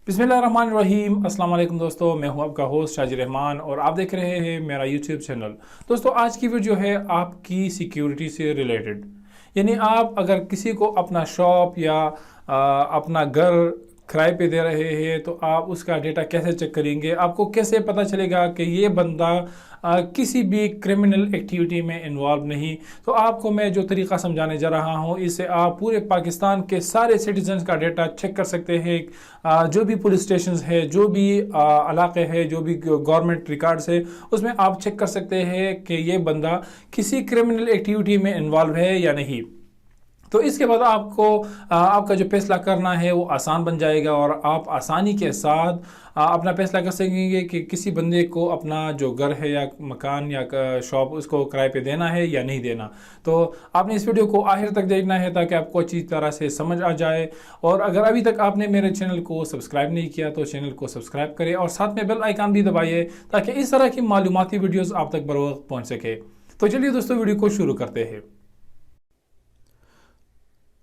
बिस्मिल्लाहिर्रहमानिर्रहीम। अस्सलाम वालेकुम दोस्तों, मैं हूं आपका होस्ट शाजिर रहमान और आप देख रहे हैं मेरा यूट्यूब चैनल। दोस्तों, आज की वीडियो है आपकी सिक्योरिटी से रिलेटेड। यानी आप अगर किसी को अपना शॉप या अपना घर किराए पे दे रहे हैं तो आप उसका डेटा कैसे चेक करेंगे, आपको कैसे पता चलेगा कि ये बंदा किसी भी क्रिमिनल एक्टिविटी में इन्वॉल्व नहीं। तो आपको मैं जो तरीका समझाने जा रहा हूँ, इससे आप पूरे पाकिस्तान के सारे सिटीजन्स का डेटा चेक कर सकते हैं। जो भी पुलिस स्टेशन है, जो भी इलाके है, जो भी गवर्नमेंट रिकॉर्ड्स है, उसमें आप चेक कर सकते हैं कि ये बंदा किसी क्रिमिनल एक्टिविटी में इन्वॉल्व है या नहीं। तो इसके बाद आपको आपका जो फैसला करना है वो आसान बन जाएगा और आप आसानी के साथ अपना फैसला कर सकेंगे कि किसी बंदे को अपना जो घर है या मकान या शॉप उसको किराए पे देना है या नहीं देना। तो आपने इस वीडियो को आखिर तक देखना है ताकि आपको अच्छी तरह से समझ आ जाए। और अगर अभी तक आपने मेरे चैनल को सब्सक्राइब नहीं किया तो चैनल को सब्सक्राइब करें और साथ में बेल आइकन भी दबाइए ताकि इस तरह की मालूमाती वीडियोज़ आप तक बर वक्त पहुँच सके। तो चलिए दोस्तों, वीडियो को शुरू करते हैं।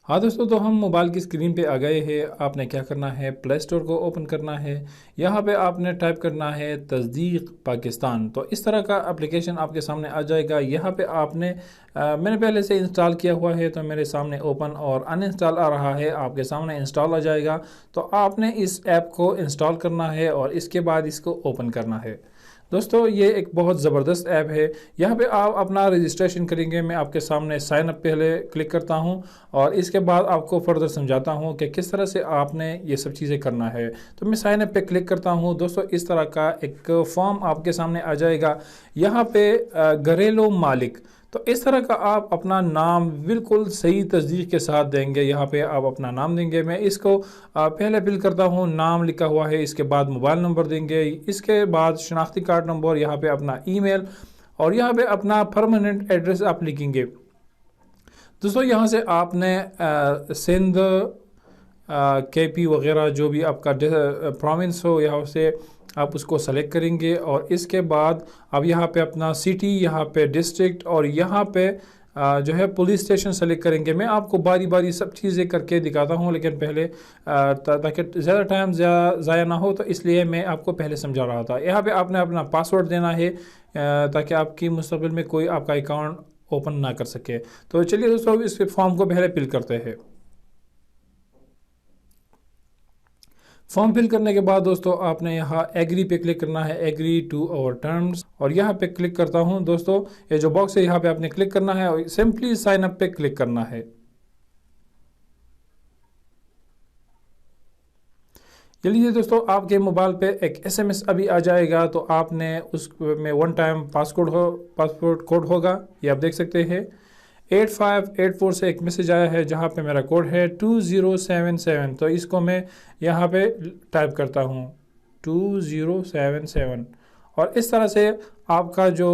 हाँ दोस्तों, तो हम मोबाइल की स्क्रीन पे आ गए हैं। आपने क्या करना है, प्ले स्टोर को ओपन करना है। यहाँ पे आपने टाइप करना है तस्दीक पाकिस्तान। तो इस तरह का एप्लीकेशन आपके सामने आ जाएगा। यहाँ पे आपने मैंने पहले से इंस्टॉल किया हुआ है तो मेरे सामने ओपन और अनइंस्टॉल आ रहा है, आपके सामने इंस्टॉल आ जाएगा। तो आपने इस ऐप को इंस्टॉल करना है और इसके बाद इसको ओपन करना है। दोस्तों, ये एक बहुत ज़बरदस्त ऐप है। यहाँ पे आप अपना रजिस्ट्रेशन करेंगे। मैं आपके सामने साइन अप पहले क्लिक करता हूँ और इसके बाद आपको फर्दर समझाता हूँ कि किस तरह से आपने ये सब चीज़ें करना है। तो मैं साइन अप पे क्लिक करता हूँ। दोस्तों, इस तरह का एक फॉर्म आपके सामने आ जाएगा। यहाँ पे घरेलू मालिक, तो इस तरह का आप अपना नाम बिल्कुल सही तस्दीक के साथ देंगे। यहाँ पे आप अपना नाम देंगे। मैं इसको पहले फिल करता हूँ, नाम लिखा हुआ है। इसके बाद मोबाइल नंबर देंगे, इसके बाद शनाख्ती कार्ड नंबर, यहाँ पे अपना ईमेल और यहाँ पे अपना परमानेंट एड्रेस आप लिखेंगे। दोस्तों, यहाँ से आपने सिंध केपी वगैरह जो भी आपका प्रोविंस हो यहाँ से आप उसको सेलेक्ट करेंगे और इसके बाद अब यहाँ पे अपना सिटी, यहाँ पे डिस्ट्रिक्ट और यहाँ पे जो है पुलिस स्टेशन सेलेक्ट करेंगे। मैं आपको बारी बारी सब चीज़ें करके दिखाता हूँ, लेकिन पहले ताकि ज़्यादा टाइम ज़ाया ना हो तो इसलिए मैं आपको पहले समझा रहा था। यहाँ पे आपने अपना पासवर्ड देना है ताकि आपकी मुस्तक़बिल में कोई आपका अकाउंट ओपन ना कर सके। तो चलिए दोस्तों, इस फॉर्म को पहले फिल करते हैं। फॉर्म फिल करने के बाद दोस्तों आपने यहाँ एग्री पे क्लिक करना है, एग्री टू आवर टर्म्स, और यहाँ पे क्लिक करता हूँ। दोस्तों, ये जो बॉक्स है यहाँ पे आपने क्लिक करना है और सिंपली साइन अप पे क्लिक करना है। ये लीजिए दोस्तों, आपके मोबाइल पे एक SMS अभी आ जाएगा। तो आपने उसमें वन टाइम पासपोर्ट कोड होगा, ये आप देख सकते हैं। 8584 से एक मैसेज आया है जहाँ पे मेरा कोड है 2077। तो इसको मैं यहाँ पे टाइप करता हूँ 2077 और इस तरह से आपका जो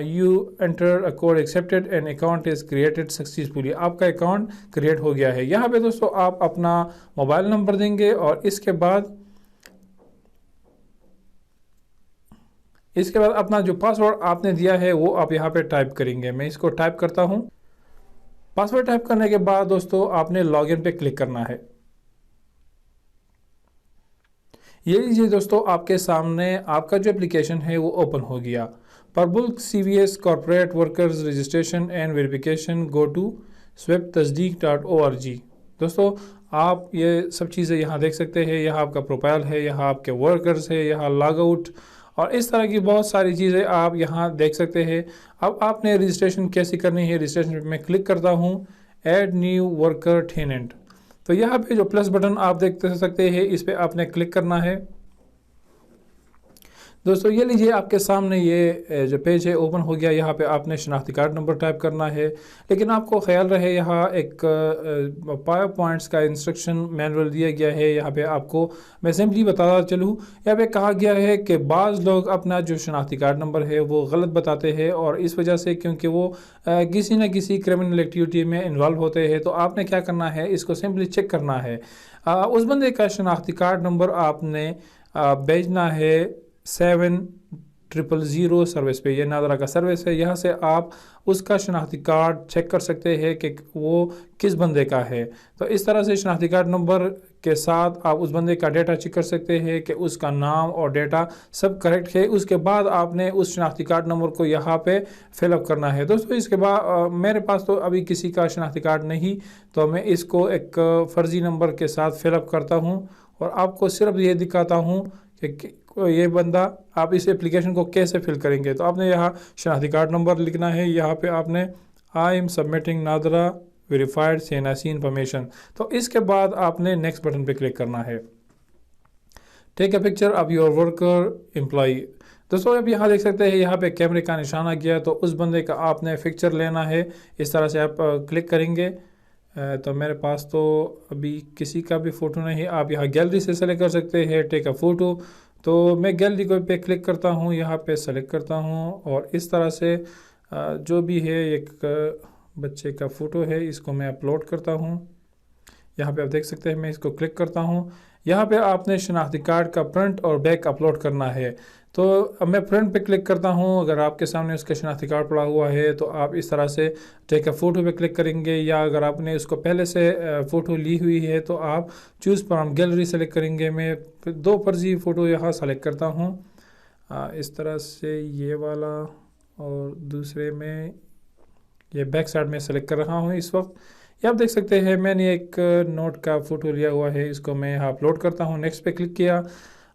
you enter code accepted and account is created successfully, आपका अकाउंट क्रिएट हो गया है। यहाँ पे दोस्तों आप अपना मोबाइल नंबर देंगे और इसके बाद अपना जो पासवर्ड आपने दिया है वो आप यहाँ पे टाइप करेंगे। मैं इसको टाइप करता हूँ। पासवर्ड टाइप करने के बाद दोस्तों आपने लॉगिन पे क्लिक करना है। ये लीजिए दोस्तों, आपके सामने आपका जो एप्लीकेशन है वो ओपन हो गया। Public CVS corporate workers registration and verification, go to swaptasdeek.org। दोस्तों, आप ये सब चीज़ें यहाँ देख सकते हैं। यहाँ आपका प्रोफाइल है, यहाँ आपके वर्कर्स है, यहाँ लॉग आउट और इस तरह की बहुत सारी चीज़ें आप यहाँ देख सकते हैं। अब आपने रजिस्ट्रेशन कैसे करनी है, रजिस्ट्रेशन पे मैं क्लिक करता हूँ, ऐड न्यू वर्कर टेनेंट। तो यहाँ पे जो प्लस बटन आप देख सकते हैं, इस पर आपने क्लिक करना है। दोस्तों, ये लीजिए आपके सामने ये जो पेज है ओपन हो गया। यहाँ पे आपने शनाख्ती कार्ड नंबर टाइप करना है, लेकिन आपको ख्याल रहे यहाँ एक पावर पॉइंट्स का इंस्ट्रक्शन मैनुअल दिया गया है। यहाँ पे आपको मैं सिंपली बताता चलूँ, यहाँ पे कहा गया है कि बाज़ लोग अपना जो शनाख्ती कार्ड नंबर है वो गलत बताते हैं और इस वजह से क्योंकि वो किसी न किसी क्रिमिनल एक्टिविटी में इन्वॉल्व होते हैं। तो आपने क्या करना है, इसको सिंपली चेक करना है। उस बंदे का शनाख्ती कार्ड नंबर आपने भेजना है 7000 सर्विस पे। ये नादरा का सर्विस है। यहाँ से आप उसका शनाख्ती कार्ड चेक कर सकते हैं कि वो किस बंदे का है। तो इस तरह से शनाख्ती कार्ड नंबर کے ساتھ آپ اس بندے کا ڈیٹا چیک کر سکتے ہیں کہ اس کا نام اور ڈیٹا سب کریکٹ ہے۔ اس کے بعد آپ نے اس شناختی کارڈ نمبر کو یہاں پہ فل اپ کرنا ہے۔ دوستو اس کے بعد میرے پاس تو ابھی کسی کا شناختی کارڈ نہیں، تو میں اس کو ایک فرضی نمبر کے ساتھ فل اپ کرتا ہوں اور آپ کو صرف یہ دکھاتا ہوں کہ یہ بندہ آپ اس اپلیکیشن کو کیسے فل کریں گے۔ تو آپ نے یہاں شناختی کارڈ نمبر لکھنا ہے، یہاں پہ آپ نے I am submitting NADRA verified CNIC information, تو اس کے بعد آپ نے نیکسٹ بٹن پہ کلک کرنا ہے۔ Take a picture of your worker employee. دوستو اب یہاں دیکھ سکتے ہیں یہاں پہ کیمرے کا نشان آ گیا، تو اس بندے کا آپ نے پکچر لینا ہے۔ اس طرح سے آپ کلک کریں گے۔ تو میرے پاس تو ابھی کسی کا بھی فوٹو نہیں، آپ یہاں گیلری سے سلیکٹ کر سکتے ہیں ٹیک اے فوٹو۔ تو میں گیلری کو پہ کلک کرتا ہوں، یہاں پہ سلیکٹ کرتا ہوں اور اس طرح سے جو بھی ہے ایک بچے کا فوٹو ہے، اس کو میں اپلوڈ کرتا ہوں۔ یہاں پہ آپ دیکھ سکتے ہیں میں اس کو کلک کرتا ہوں۔ یہاں پہ آپ نے شناختی کارڈ کا پرنٹ اور بیک اپلوڈ کرنا ہے۔ تو اب میں پرنٹ پہ کلک کرتا ہوں۔ اگر آپ کے سامنے اس کا شناختی کارڈ پڑا ہوا ہے تو آپ اس طرح سے ٹیک اے فوٹو پہ کلک کریں گے، یا اگر آپ نے اس کو پہلے سے فوٹو لی ہوئی ہے تو آپ چوز فرام گیلری سلیکٹ کریں گے۔ میں 2 فرضی فوٹو یہاں سلیکٹ کرتا ہوں، اس طرح سے یہ والا اور دوسرے میں یہ بیک سائڈ میں سلیکٹ کر رہا ہوں اس وقت۔ یہ آپ دیکھ سکتے ہیں میں نے ایک نوٹ کا فوٹو لیا ہوا ہے، اس کو میں یہاں اپلوڈ کرتا ہوں، نیکسٹ پہ کلک کیا۔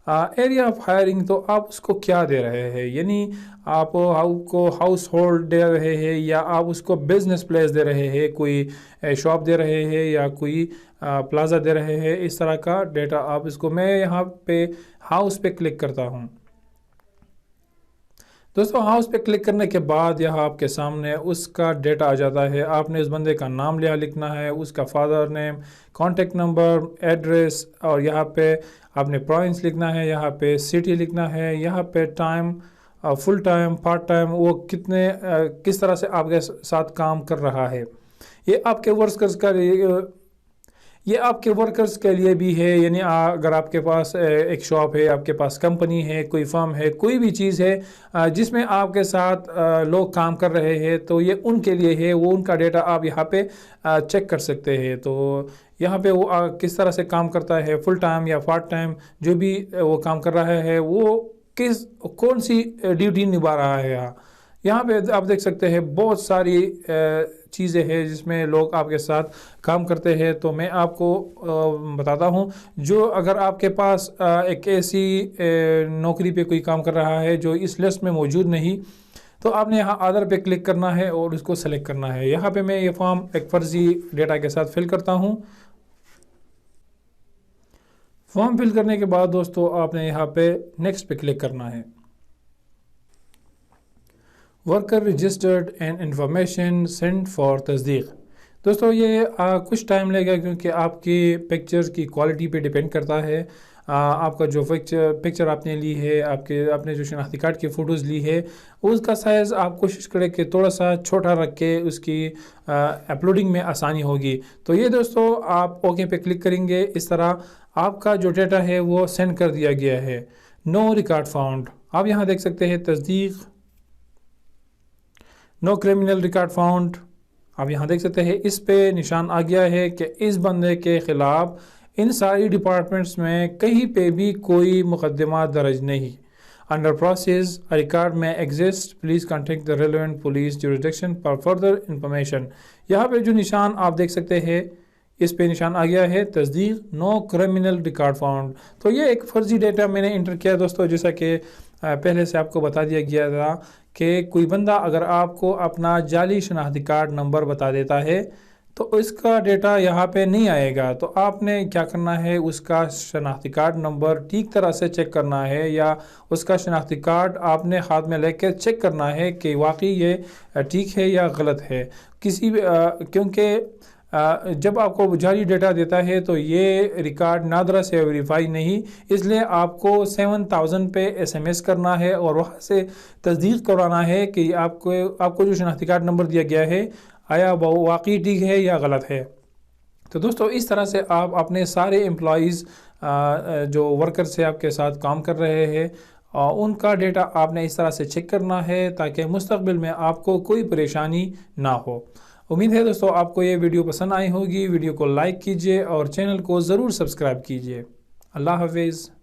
ایریا آف ہائرنگ، تو آپ اس کو کیا دے رہے ہیں، یعنی آپ کو ہاؤس ہولڈ دے رہے ہیں یا آپ اس کو بزنس پلیس دے رہے ہیں، کوئی شاپ دے رہے ہیں یا کوئی پلازا دے رہے ہیں، اس طرح کا ڈیٹا آپ اس کو، میں یہاں پہ ہاؤس پہ کلک کرتا ہوں۔ دوستو ہاؤس پہ کلک کرنے کے بعد یہاں آپ کے سامنے اس کا ڈیٹا آ جاتا ہے۔ آپ نے اس بندے کا نام لکھنا ہے، اس کا father name, contact number, address, اور یہاں پہ آپ نے پروونس لکھنا ہے، یہاں پہ سٹی لکھنا ہے، یہاں پہ time, full time, part time, وہ کس طرح سے آپ کے ساتھ کام کر رہا ہے۔ یہ آپ کے ورکرز کے لیے بھی ہے، یعنی اگر آپ کے پاس ایک شاپ ہے، آپ کے پاس کمپنی ہے، کوئی فرم ہے، کوئی بھی چیز ہے جس میں آپ کے ساتھ لوگ کام کر رہے ہیں، تو یہ ان کے لیے ہے، وہ ان کا ڈیٹا آپ یہاں پہ چیک کر سکتے ہیں۔ تو یہاں پہ وہ کس طرح سے کام کرتا ہے، فل ٹائم یا پارٹ ٹائم، جو بھی وہ کام کر رہا ہے وہ کون سی ڈیوٹی نبھا رہا ہے۔ یہاں پہ آپ دیکھ سکتے ہیں بہت ساری چیزیں ہیں جس میں لوگ آپ کے ساتھ کام کرتے ہیں۔ تو میں آپ کو بتاتا ہوں، جو اگر آپ کے پاس ایک ایسی نوکری پہ کوئی کام کر رہا ہے جو اس لسٹ میں موجود نہیں، تو آپ نے یہاں آدر پہ کلک کرنا ہے اور اس کو سلیکٹ کرنا ہے۔ یہاں پہ میں یہ فارم ایک فرضی ڈیٹا کے ساتھ فل کرتا ہوں۔ فارم فل کرنے کے بعد دوستو آپ نے یہاں پہ نیکسٹ پہ کلک کرنا ہے۔ Worker registered and information send for تصدیق۔ دوستو یہ کچھ ٹائم لے گا کیونکہ آپ کی پکچر کی کوالٹی پہ ڈیپینڈ کرتا ہے۔ آپ کا جو پکچر آپ نے لی ہے، آپ نے جو شناختی کارڈ کی فوٹوز لی ہے، اس کا سائز آپ کوشش کریں کہ تھوڑا سا چھوٹا رکھ کے اس کی اپلوڈنگ میں آسانی ہوگی۔ تو یہ دوستو آپ اوکے پہ کلک کریں گے، اس طرح آپ کا جو ڈیٹا ہے وہ سینڈ کر دیا گیا ہے۔ نو ریکارڈ فاؤنڈ، آپ یہاں دیکھ سکتے ہیں تصدیق، نو کرمنل ریکارڈ فاؤنڈ، آپ یہاں دیکھ سکتے ہیں اس پہ نشان آ گیا ہے کہ اس بندے کے خلاف ان ساری ڈپارٹمنٹس میں کہیں پہ بھی کوئی مقدمات درج نہیں۔ انڈر پروسیس ریکارڈ میں exist, please contact the relevant police jurisdiction for further information. یہاں پہ جو نشان آپ دیکھ سکتے ہیں اس پہ نشان آ گیا ہے تصدیق، نو کرمنل ریکارڈ فاؤنڈ۔ تو یہ ایک فرضی ڈیٹا میں نے انٹر کیا دوستو، جیسا کہ پہلے سے آپ کو بتا دیا گیا تھا کہ کوئی بندہ اگر آپ کو اپنا جعلی شناختی کارڈ نمبر بتا دیتا ہے تو اس کا ڈیٹا یہاں پہ نہیں آئے گا۔ تو آپ نے کیا کرنا ہے، اس کا شناختی کارڈ نمبر ٹھیک طرح سے چیک کرنا ہے، یا اس کا شناختی کارڈ آپ نے ہاتھ میں لے کے چیک کرنا ہے کہ واقعی یہ ٹھیک ہے یا غلط ہے۔ کیونکہ جب آپ کو جعلی ڈیٹا دیتا ہے تو یہ ریکارڈ نادرا سے ویریفائی نہیں، اس لیے آپ کو 7000 پہ SMS کرنا ہے اور وہاں سے تصدیق کرانا ہے کہ آپ کو جو شناختی کارڈ نمبر دیا گیا ہے آیا وہ واقعی ٹھیک ہے یا غلط ہے۔ تو دوستو اس طرح سے آپ اپنے سارے امپلائیز جو ورکر سے آپ کے ساتھ کام کر رہے ہیں ان کا ڈیٹا آپ نے اس طرح سے چیک کرنا ہے تاکہ مستقبل میں آپ کو کوئی پریشانی نہ ہو۔ امید ہے دوستو آپ کو یہ ویڈیو پسند آئی ہوگی، ویڈیو کو لائک کیجئے اور چینل کو ضرور سبسکرائب کیجئے۔ اللہ حافظ۔